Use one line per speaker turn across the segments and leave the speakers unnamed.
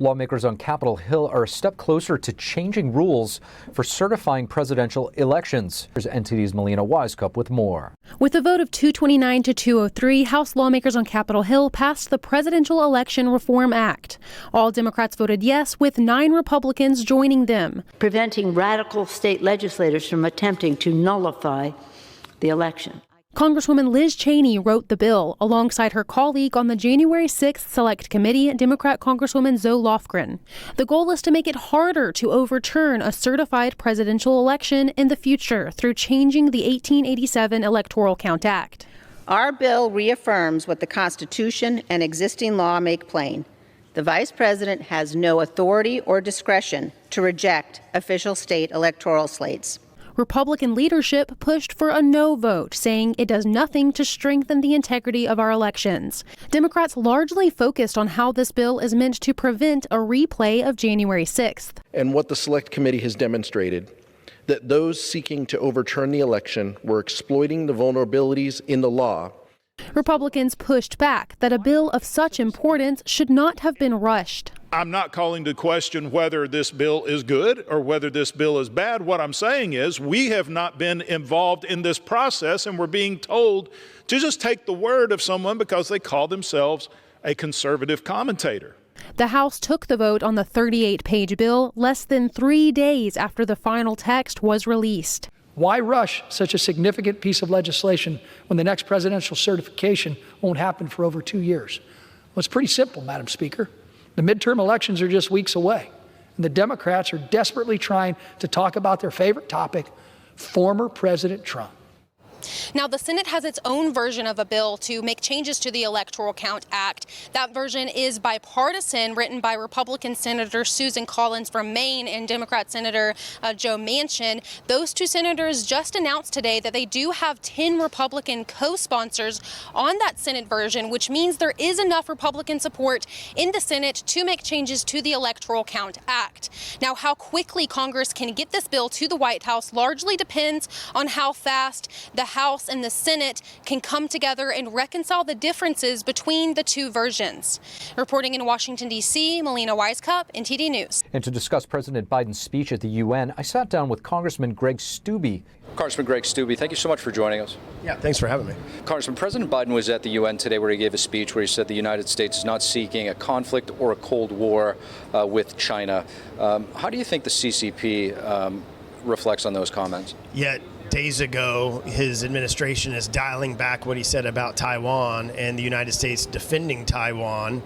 Lawmakers on Capitol Hill are a step closer to changing rules for certifying presidential elections. Here's NTD's Melina Wisecup with more.
With a vote of 229 to 203, House lawmakers on Capitol Hill passed the Presidential Election Reform Act. All Democrats voted yes, with 9 Republicans joining them,
preventing radical state legislators from attempting to nullify the election.
Congresswoman Liz Cheney wrote the bill alongside her colleague on the January 6th Select Committee, Democrat Congresswoman Zoe Lofgren. The goal is to make it harder to overturn a certified presidential election in the future through changing the 1887 Electoral Count Act.
Our bill reaffirms what the Constitution and existing law make plain. The Vice President has no authority or discretion to reject official state electoral slates.
Republican leadership pushed for a no vote, saying it does nothing to strengthen the integrity of our elections. Democrats largely focused on how this bill is meant to prevent a replay of January 6th.
And what the Select Committee has demonstrated, that those seeking to overturn the election were exploiting the vulnerabilities in the law.
Republicans pushed back that a bill of such importance should not have been rushed.
I'm not calling to question whether this bill is good or whether this bill is bad. What I'm saying is we have not been involved in this process, and we're being told to just take the word of someone because they call themselves a conservative commentator.
The House took the vote on the 38-page bill less than 3 days after the final text was released.
Why rush such a significant piece of legislation when the next presidential certification won't happen for over 2 years? Well, it's pretty simple, Madam Speaker. The midterm elections are just weeks away, and the Democrats are desperately trying to talk about their favorite topic, former President Trump.
Now, the Senate has its own version of a bill to make changes to the Electoral Count Act. That version is bipartisan, written by Republican Senator Susan Collins from Maine and Democrat Senator Joe Manchin. Those two senators just announced today that they do have 10 Republican co-sponsors on that Senate version, which means there is enough Republican support in the Senate to make changes to the Electoral Count Act. Now, how quickly Congress can get this bill to the White House largely depends on how fast the House and the Senate can come together and reconcile the differences between the two versions. Reporting in Washington, D.C., Melina Wisecup, NTD News.
And to discuss President Biden's speech at the UN, I sat down with Congressman Greg Steube.
Congressman Greg Steube, thank you so much for joining us.
Yeah, thanks for having me.
Congressman, President Biden was at the UN today where he gave a speech where he said the United States is not seeking a conflict or a Cold War with China. How do you think the CCP reflects on those comments?
Yeah. Days ago, his administration is dialing back what he said about Taiwan and the United States defending Taiwan.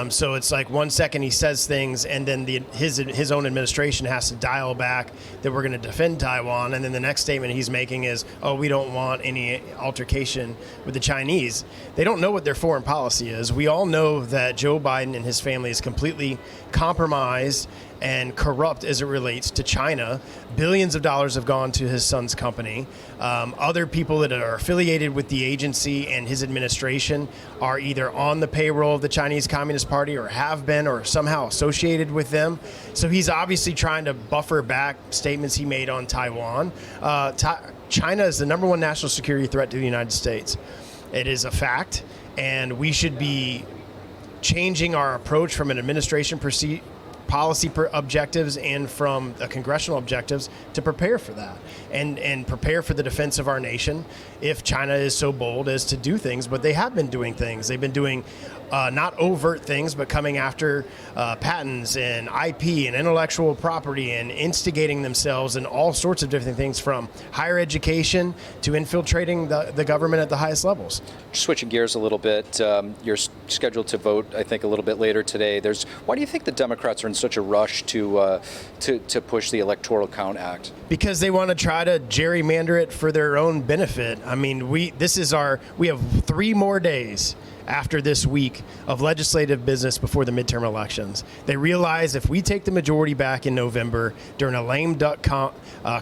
So it's like 1 second he says things, and then his own administration has to dial back that we're going to defend Taiwan, and then the next statement he's making is, oh, we don't want any altercation with the Chinese. They don't know what their foreign policy is. We all know that Joe Biden and his family is completely compromised and corrupt as it relates to China. Billions of dollars have gone to his son's company. Other people that are affiliated with the agency and his administration are either on the payroll of the Chinese Communist Party or have been or somehow associated with them. So he's obviously trying to buffer back statements he made on Taiwan. China is the #1 national security threat to the United States. It is a fact, and we should be changing our approach from an administration policy objectives and from congressional objectives to prepare for that and prepare for the defense of our nation if China is so bold as to do things. But they have been doing things. They've been doing not overt things, but coming after patents and IP and intellectual property and instigating themselves in all sorts of different things, from higher education to infiltrating the government at the highest levels.
Switching gears a little bit, you're scheduled to vote, I think, a little bit later today. Why do you think the Democrats are in such a rush to push the Electoral Count Act?
Because they want to try to gerrymander it for their own benefit. I mean, we have 3 more days after this week of legislative business before the midterm elections. They realize if we take the majority back in November during a lame duck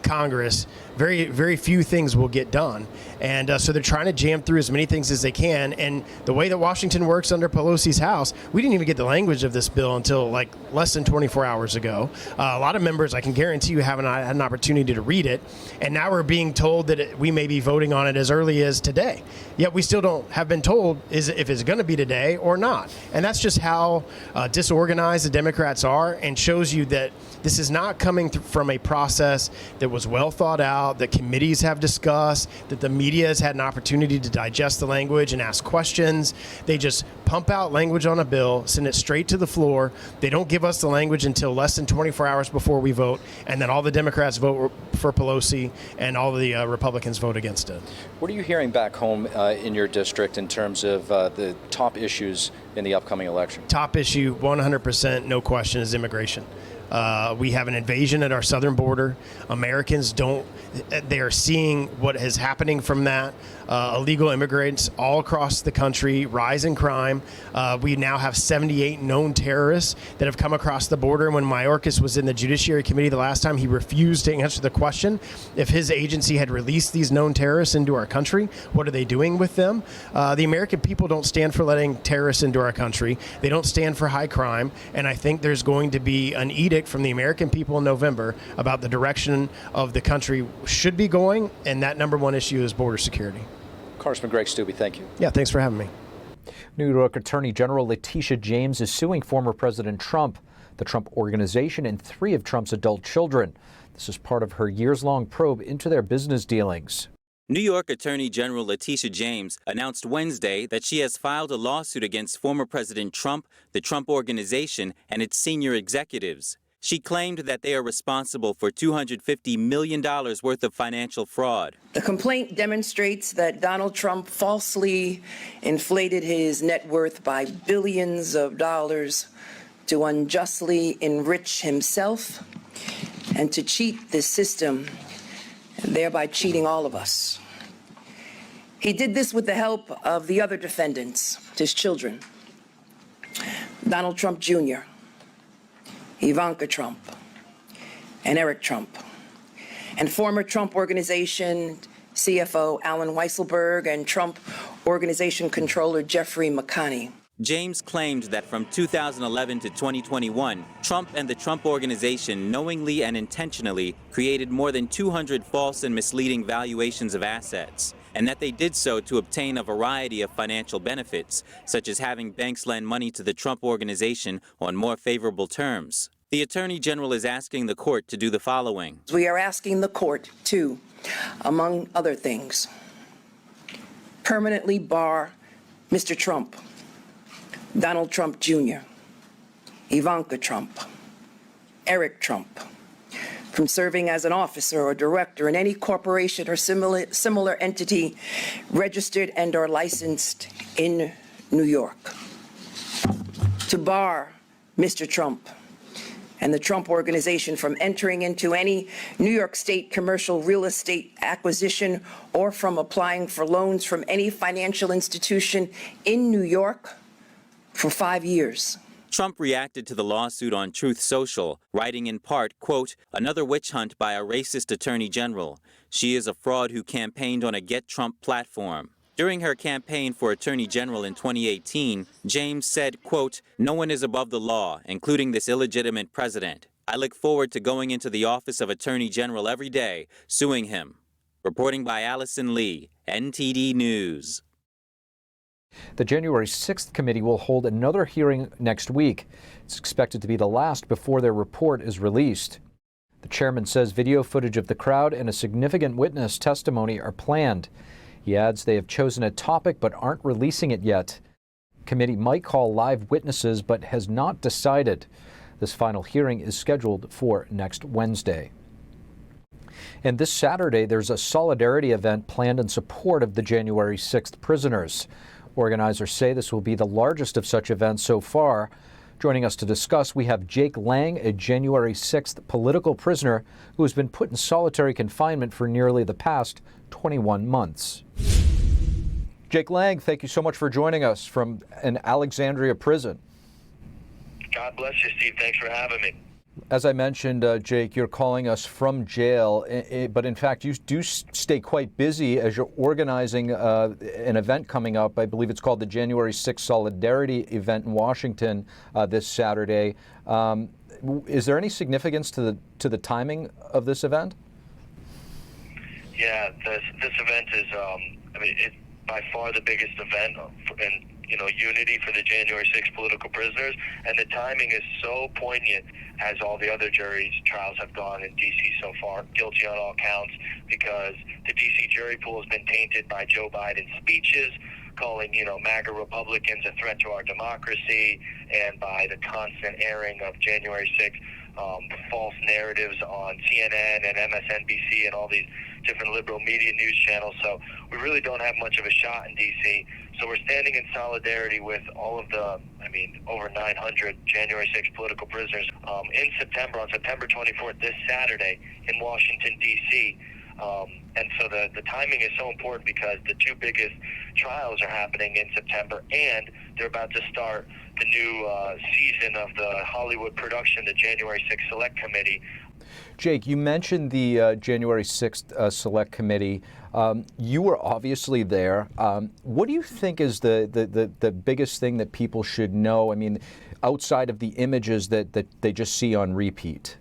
Congress, very, very few things will get done. And so they're trying to jam through as many things as they can. And the way that Washington works under Pelosi's House, we didn't even get the language of this bill until like less than 24 hours ago. A lot of members, I can guarantee you, haven't had an opportunity to read it. And now we're being told that we may be voting on it as early as today. Yet we still have been told if it's going to be today or not. And that's just how disorganized the Democrats are, and shows you that this is not coming from a process that was well thought out, that committees have discussed, that the media has had an opportunity to digest the language and ask questions. They just pump out language on a bill, send it straight to the floor. They don't give us the language until less than 24 hours before we vote, and then all the Democrats vote for Pelosi and all the Republicans vote against it.
What are you hearing back home in your district in terms of the top issues in the upcoming election?
Top issue, 100%, no question, is immigration. We have an invasion at our southern border. Americans they are seeing what is happening from that. Illegal immigrants all across the country, rise in crime. We now have 78 known terrorists that have come across the border. When Mayorkas was in the Judiciary Committee the last time, he refused to answer the question if his agency had released these known terrorists into our country. What are they doing with them? The American people don't stand for letting terrorists into our country. They don't stand for high crime. And I think there's going to be an edict from the American people in November about the direction of the country should be going, and that number one issue is border security.
Congressman Greg Steube, thank you.
Yeah, thanks for having me.
New York Attorney General Letitia James is suing former President Trump, the Trump Organization, and 3 of Trump's adult children. This is part of her years-long probe into their business dealings.
New York Attorney General Letitia James announced Wednesday that she has filed a lawsuit against former President Trump, the Trump Organization, and its senior executives. She claimed that they are responsible for $250 million worth of financial fraud.
The complaint demonstrates that Donald Trump falsely inflated his net worth by billions of dollars to unjustly enrich himself and to cheat the system, thereby cheating all of us. He did this with the help of the other defendants, his children, Donald Trump Jr., Ivanka Trump, and Eric Trump, and former Trump Organization CFO Alan Weisselberg and Trump Organization Controller Jeffrey McConney.
James claimed that from 2011 to 2021, Trump and the Trump Organization knowingly and intentionally created more than 200 false and misleading valuations of assets, and that they did so to obtain a variety of financial benefits, such as having banks lend money to the Trump Organization on more favorable terms. The Attorney General is asking the court to do the following.
We are asking the court to, among other things, permanently bar Mr. Trump, Donald Trump Jr., Ivanka Trump, Eric Trump, from serving as an officer or director in any corporation or similar entity registered and or licensed in New York. To bar Mr. Trump and the Trump Organization from entering into any New York State commercial real estate acquisition or from applying for loans from any financial institution in New York for 5 years.
Trump reacted to the lawsuit on Truth Social, writing in part, quote, "Another witch hunt by a racist attorney general. She is a fraud who campaigned on a Get Trump platform." During her campaign for attorney general in 2018, James said, quote, "No one is above the law, including this illegitimate president. I look forward to going into the office of attorney general every day, suing him." Reporting by Allison Lee, NTD News.
The January 6th committee will hold another hearing next week. It's expected to be the last before their report is released. The chairman says video footage of the crowd and a significant witness testimony are planned. He adds they have chosen a topic but aren't releasing it yet. The committee might call live witnesses but has not decided. This final hearing is scheduled for next Wednesday. And this Saturday, there's a solidarity event planned in support of the January 6th prisoners. Organizers say this will be the largest of such events so far. Joining us to discuss, we have Jake Lang, a January 6th political prisoner who has been put in solitary confinement for nearly the past 21 months. Jake Lang, thank you so much for joining us from an Alexandria prison.
God bless you, Steve. Thanks for having me.
As I mentioned, Jake, you're calling us from jail, but in fact, you do stay quite busy as you're organizing an event coming up. I believe it's called the January 6th Solidarity event in Washington this Saturday. Is there any significance to the timing of this event?
Yeah, this event is, it's by far the biggest event unity for the January 6th political prisoners, and the timing is so poignant as all the other jury trials have gone in D.C. so far, guilty on all counts, because the D.C. jury pool has been tainted by Joe Biden's speeches, calling, MAGA Republicans a threat to our democracy, and by the constant airing of January 6th false narratives on CNN and MSNBC and all these different liberal media news channels. So we really don't have much of a shot in D.C. So we're standing in solidarity with all of the, over 900 January 6th political prisoners in September, on September 24th, this Saturday in Washington, D.C. And so the timing is so important because the two biggest trials are happening in September, and they're about to start the new season of the Hollywood production, the January 6th Select Committee.
Jake, you mentioned the January 6th Select Committee. You were obviously there. What do you think is the biggest thing that people should know? Outside of the images that they just see on repeat.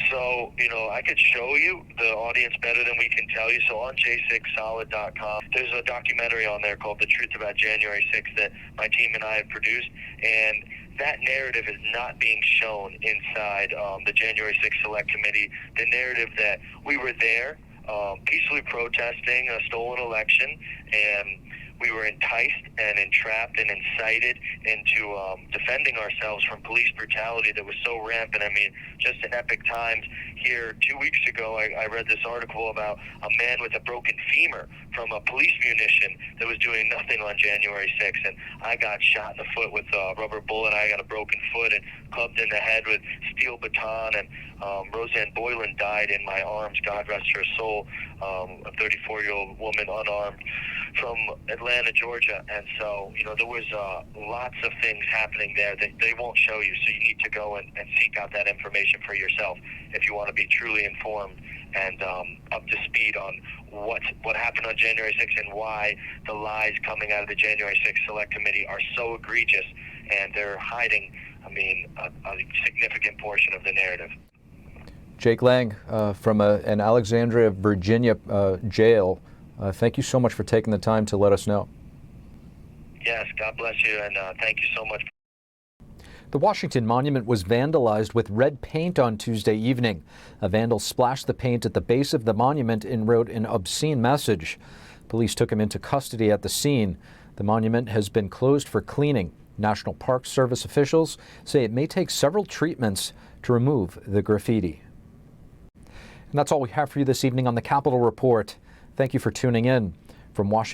So, I could show you the audience better than we can tell you. So on j6solid.com, there's a documentary on there called The Truth About January 6th that my team and I have produced. And that narrative is not being shown inside the January 6th Select Committee. The narrative that we were there peacefully protesting a stolen election, and we were enticed and entrapped and incited into defending ourselves from police brutality that was so rampant. Just in epic times here 2 weeks ago, I read this article about a man with a broken femur from a police munition that was doing nothing on January 6th. And I got shot in the foot with a rubber bullet. I got a broken foot and clubbed in the head with steel baton. And Roseanne Boylan died in my arms, God rest her soul, a 34-year-old woman unarmed from Atlanta, Georgia. And so, there was lots of things happening there that they won't show you. So you need to go and seek out that information for yourself if you want to be truly informed and up to speed on what happened on January 6th and why the lies coming out of the January 6th Select Committee are so egregious, and they're hiding, a significant portion of the narrative.
Jake Lang from an Alexandria, Virginia jail. Thank you so much for taking the time to let us know.
Yes, God bless you, and thank you so much.
The Washington Monument was vandalized with red paint on Tuesday evening. A vandal splashed the paint at the base of the monument and wrote an obscene message. Police took him into custody at the scene. The monument has been closed for cleaning. National Park Service officials say it may take several treatments to remove the graffiti. And that's all we have for you this evening on the Capitol Report. Thank you for tuning in. From Washington.